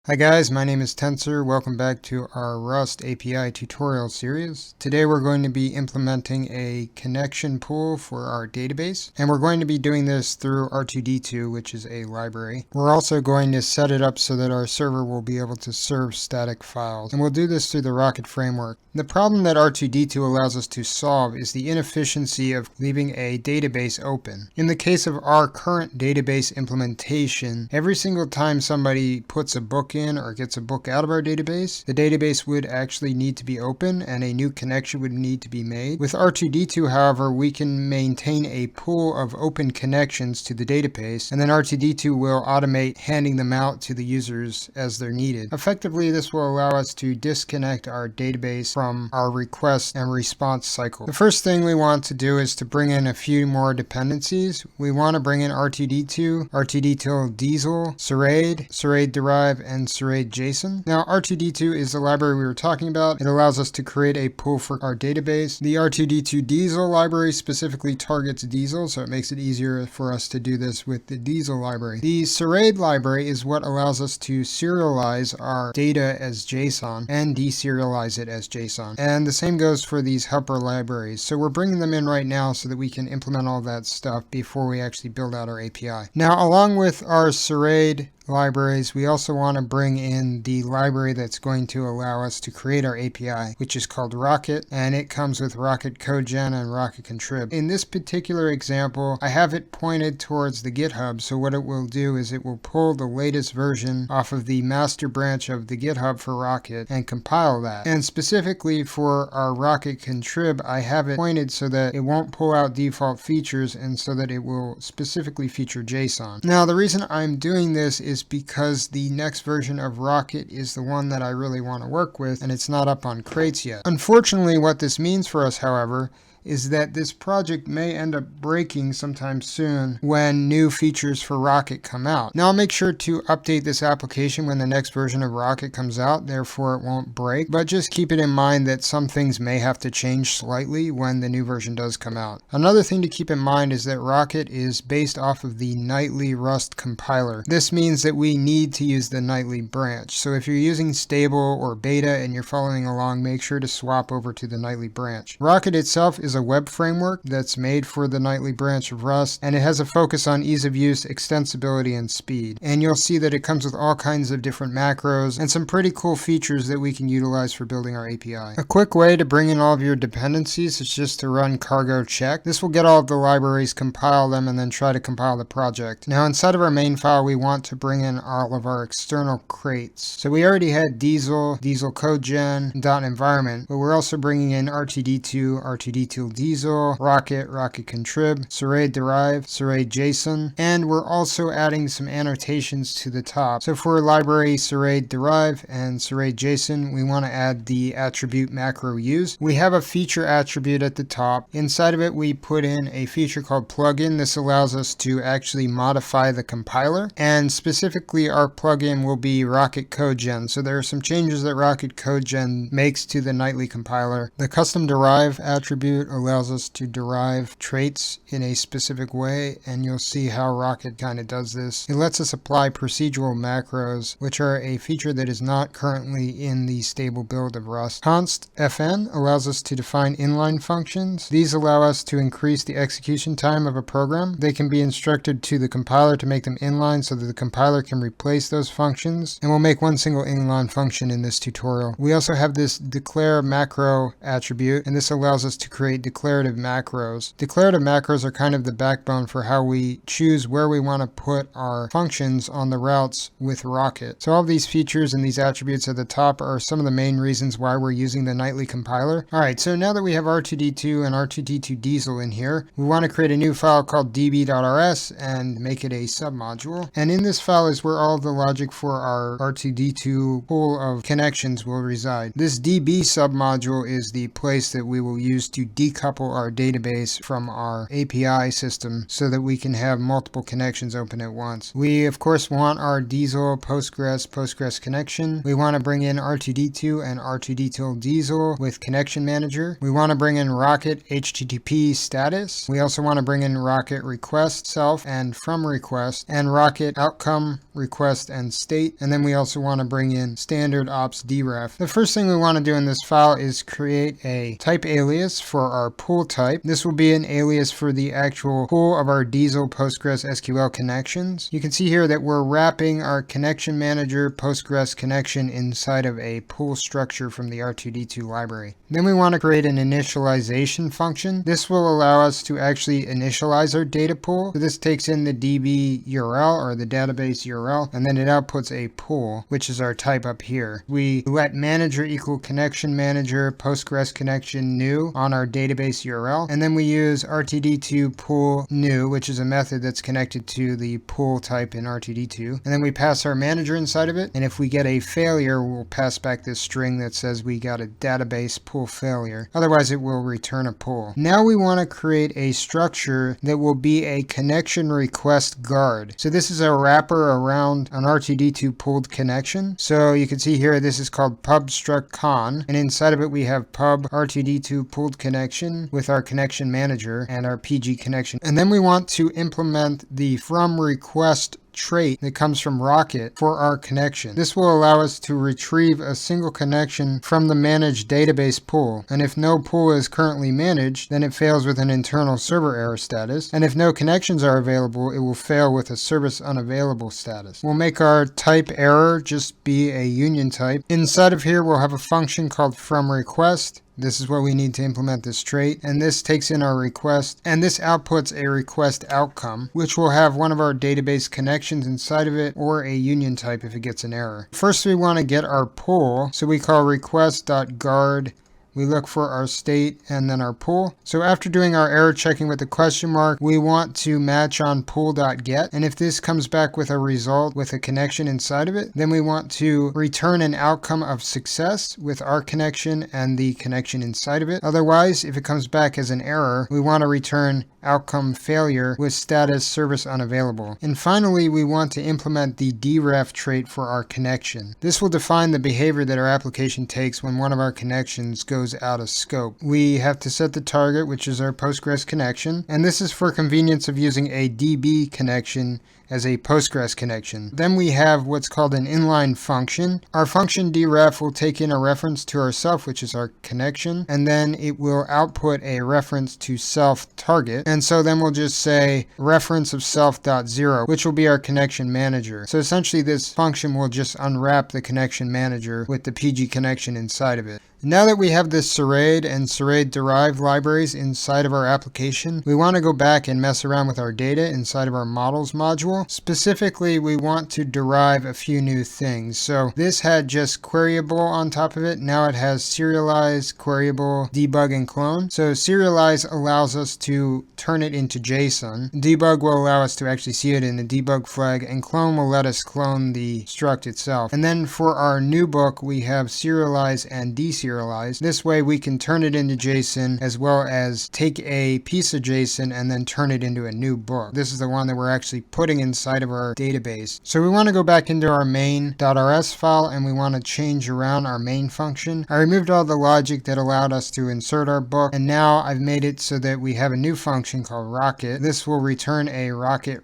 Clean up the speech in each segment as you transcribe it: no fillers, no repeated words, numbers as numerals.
Hi guys, my name is Tensor. Welcome back to our Rust API tutorial series. Today we're going to be implementing a connection pool for our database, and we're going to be doing this through R2D2, which is a library. We're also going to set it up so that our server will be able to serve static files, and we'll do this through the Rocket framework. The problem that R2D2 allows us to solve is the inefficiency of leaving a database open. In the case of our current database implementation, every single time somebody puts a book in or gets a book out of our database, the database would actually need to be open and a new connection would need to be made. With R2D2, however, we can maintain a pool of open connections to the database, and then R2D2 will automate handing them out to the users as they're needed. Effectively, this will allow us to disconnect our database from our request and response cycle. The first thing we want to do is to bring in a few more dependencies. We want to bring in R2D2, R2D2 Diesel, Serade Derive, and Serade JSON. Now, R2D2 is the library we were talking about. It allows us to create a pool for our database. The R2D2 Diesel library specifically targets Diesel, so it makes it easier for us to do this with the Diesel library. The Serade library is what allows us to serialize our data as JSON and deserialize it as JSON. And the same goes for these helper libraries. So we're bringing them in right now so that we can implement all that stuff before we actually build out our API. Now, along with our Serade libraries, we also want to bring in the library that's going to allow us to create our API, which is called Rocket, and it comes with Rocket CodeGen and Rocket Contrib. In this particular example, I have it pointed towards the GitHub, so what it will do is it will pull the latest version off of the master branch of the GitHub for Rocket and compile that. And specifically for our Rocket Contrib, I have it pointed so that it won't pull out default features and so that it will specifically feature JSON. Now, the reason I'm doing this is because the next version of Rocket is the one that I really want to work with, and it's not up on crates yet. Unfortunately, what this means for us, however, is that this project may end up breaking sometime soon when new features for Rocket come out. Now, I'll make sure to update this application when the next version of Rocket comes out, therefore it won't break, but just keep it in mind that some things may have to change slightly when the new version does come out. Another thing to keep in mind is that Rocket is based off of the nightly Rust compiler. This means that we need to use the nightly branch. So if you're using stable or beta and you're following along, make sure to swap over to the nightly branch. Rocket itself is a web framework that's made for the nightly branch of Rust, and it has a focus on ease of use, extensibility, and speed. And you'll see that it comes with all kinds of different macros and some pretty cool features that we can utilize for building our API. A quick way to bring in all of your dependencies is just to run cargo check. This will get all of the libraries, compile them, and then try to compile the project. Now, inside of our main file, we want to bring in all of our external crates. So we already had Diesel CodeGen, .environment, but we're also bringing in R2D2, R2D2 Diesel, Rocket Contrib, Serade Derive, Serade JSON, and we're also adding some annotations to the top. So for library Serade Derive and Serade JSON, we want to add the attribute macro used. We have a feature attribute at the top. Inside of it, we put in a feature called plugin. This allows us to actually modify the compiler, and specifically our plugin will be Rocket CodeGen. So there are some changes that Rocket CodeGen makes to the nightly compiler. The custom derive attribute allows us to derive traits in a specific way, and you'll see how Rocket kind of does this. It lets us apply procedural macros, which are a feature that is not currently in the stable build of Rust. Const fn allows us to define inline functions. These allow us to increase the execution time of a program. They can be instructed to the compiler to make them inline so that the compiler can replace those functions, and we'll make one single inline function in this tutorial. We also have this declare macro attribute, and this allows us to create declarative macros. Declarative macros are kind of the backbone for how we choose where we want to put our functions on the routes with Rocket. So all of these features and these attributes at the top are some of the main reasons why we're using the nightly compiler. Alright, so now that we have R2D2 and R2D2 Diesel in here, we want to create a new file called db.rs and make it a submodule. And in this file is where all of the logic for our R2D2 pool of connections will reside. This db submodule is the place that we will use to decompress decouple our database from our API system so that we can have multiple connections open at once. We of course want our Diesel Postgres connection. We want to bring in R2D2 and R2D2 Diesel with connection manager. We want to bring in Rocket HTTP status. We also want to bring in Rocket request self and from request, and Rocket outcome request and state. And then we also want to bring in standard ops deref. The first thing we want to do in this file is create a type alias for our pool type. This will be an alias for the actual pool of our Diesel Postgres SQL connections. You can see here that we're wrapping our connection manager Postgres connection inside of a pool structure from the R2D2 library. Then we want to create an initialization function. This will allow us to actually initialize our data pool. So this takes in the DB URL or the database URL, and then it outputs a pool, which is our type up here. We let manager equal connection manager Postgres connection new on our database URL, and then we use R2D2 pool new, which is a method that's connected to the pool type in R2D2, and then we pass our manager inside of it, and if we get a failure, we'll pass back this string that says we got a database pool failure. Otherwise, it will return a pool. Now we want to create a structure that will be a connection request guard. So this is a wrapper around an R2D2 pooled connection. So you can see here, this is called pub struct con, and inside of it we have pub R2D2 pooled connection with our connection manager and our PG connection. And then we want to implement the from request trait that comes from Rocket for our connection. This will allow us to retrieve a single connection from the managed database pool, and if no pool is currently managed, then it fails with an internal server error status, and if no connections are available, it will fail with a service unavailable status. We'll make our type error just be a union type. Inside of here we'll have a function called from request. This is what we need to implement this trait, and this takes in our request, and this outputs a request outcome, which will have one of our database connections inside of it or a union type if it gets an error. First we want to get our pool, so we call request.guard. We look for our state and then our pool. So after doing our error checking with the question mark, we want to match on pool.get. And if this comes back with a result with a connection inside of it, then we want to return an outcome of success with our connection and the connection inside of it. Otherwise, if it comes back as an error, we want to return outcome failure with status service unavailable. And finally, we want to implement the deref trait for our connection. This will define the behavior that our application takes when one of our connections goes out of scope. We have to set the target, which is our Postgres connection, and this is for convenience of using a DB connection as a Postgres connection. Then we have what's called an inline function. Our function deref will take in a reference to ourself, which is our connection, and then it will output a reference to self target. And so then we'll just say reference of self.0, which will be our connection manager. So essentially this function will just unwrap the connection manager with the PG connection inside of it. Now that we have this Serrade and Serrade derived libraries inside of our application, we want to go back and mess around with our data inside of our models module. Specifically, we want to derive a few new things. So this had just queryable on top of it. Now it has serialize, queryable, debug, and clone. So serialize allows us to turn it into JSON. Debug will allow us to actually see it in the debug flag, and clone will let us clone the struct itself. And then for our new book, we have serialize and deserialize. This way we can turn it into JSON as well as take a piece of JSON and then turn it into a new book. This is the one that we're actually putting inside of our database. So we want to go back into our main.rs file and we want to change around our main function. I removed all the logic that allowed us to insert our book, and now I've made it so that we have a new function called rocket. This will return a rocket,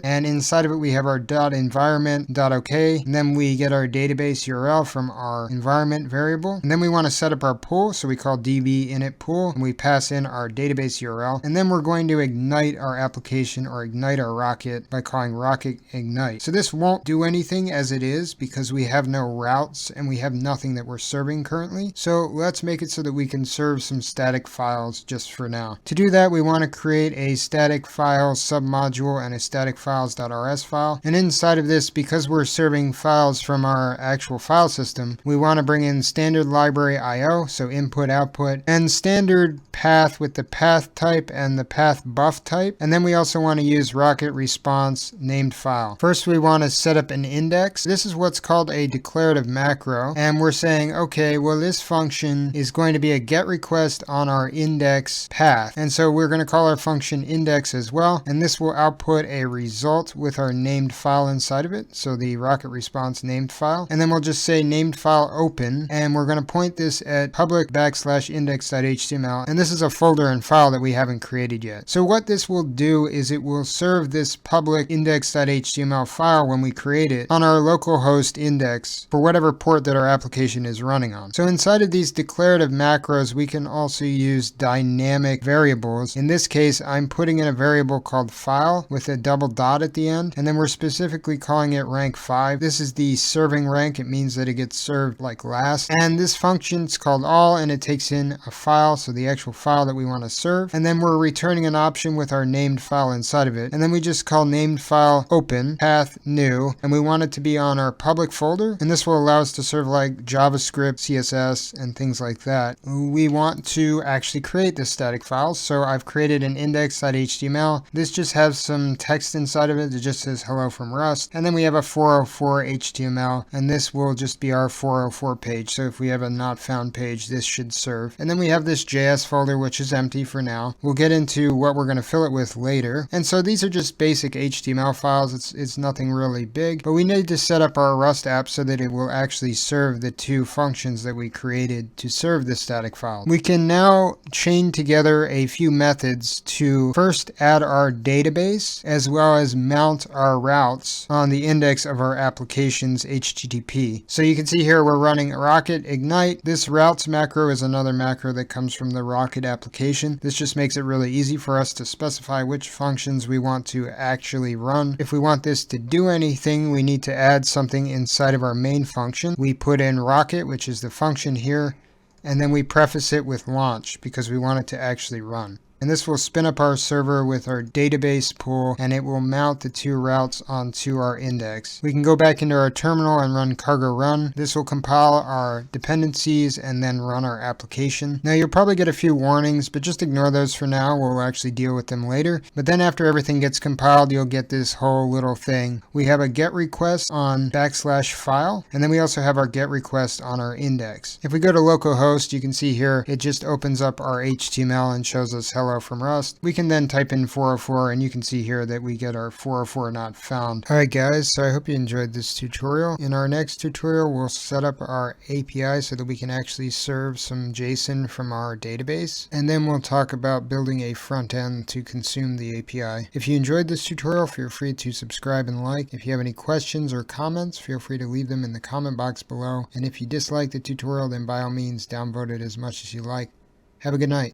and inside of it we have our .environment.ok, and then we get our database URL from our environment variable, and then we want to set up our pool, so we call db init pool, and we pass in our database URL, and then we're going to ignite our application or ignite our rocket by calling rocket ignite. So this won't do anything as it is because we have no routes and we have nothing that we're serving currently. So let's make it so that we can serve some static files just for now. To do that, we want to create a static files submodule and a static files.rs file, and inside of this, because we're serving files from our actual file system, we want to bring in standard library IO, so input, output, and standard path with the path type and the path buff type. And then we also want to use rocket response named file. First, we want to set up an index. This is what's called a declarative macro, and we're saying, okay, well, this function is going to be a get request on our index path, and so we're going to call our function index as well, and this will output a result with our named file inside of it, so the rocket response named file, and then we'll just say named file open, and we're going to point this at public \index.html, and this is a folder and file that we haven't created yet. So what this will do is it will serve this public index.html file when we create it on our localhost index for whatever port that our application is running on. So inside of these declarative macros, we can also use dynamic variables. In this case, I'm putting in a variable called file with a double dot at the end, and then we're specifically calling it rank 5. This is the serving rank. It means that it gets served like last. And this function is called all, and it takes in a file, so the actual file that we want to serve. And then we're returning an option with our named file inside of it. And then we just call named file open, path new, and we want it to be on our public folder. And this will allow us to serve like JavaScript, CSS, and things like that. We want to actually create this static file. So I've created an index.html. This just has some text inside of it. It just says hello from Rust. And then we have a 404 HTML, and this will just be our 404 page. So if we have a not found page, this should serve. And then we have this JS folder, which is empty for now. We'll get into what we're going to fill it with later. And so these are just basic HTML files. It's nothing really big, but we need to set up our Rust app so that it will actually serve the two functions that we created to serve the static file. We can now chain together a few methods to first add our database as well as mount our routes on the index of our application's HTTP. So you can see here we're running rocket ignite. This routes macro is another macro that comes from the rocket application. This just makes it really easy for us to specify which functions we want to actually run. If we want this to do anything, we need to add something inside of our main function. We put in rocket, which is the function here, and then we preface it with launch because we want it to actually run. And this will spin up our server with our database pool, and it will mount the two routes onto our index. We can go back into our terminal and run cargo run. This will compile our dependencies and then run our application. Now you'll probably get a few warnings, but just ignore those for now. We'll actually deal with them later. But then after everything gets compiled, you'll get this whole little thing. We have a get request on \file, and then we also have our get request on our index. If we go to localhost, you can see here, it just opens up our HTML and shows us hello from Rust. We can then type in 404, and you can see here that we get our 404 not found. Alright guys, so I hope you enjoyed this tutorial. In our next tutorial, we'll set up our API so that we can actually serve some JSON from our database, and then we'll talk about building a front end to consume the API. If you enjoyed this tutorial, feel free to subscribe and like. If you have any questions or comments, feel free to leave them in the comment box below, and if you dislike the tutorial, then by all means downvote it as much as you like. Have a good night.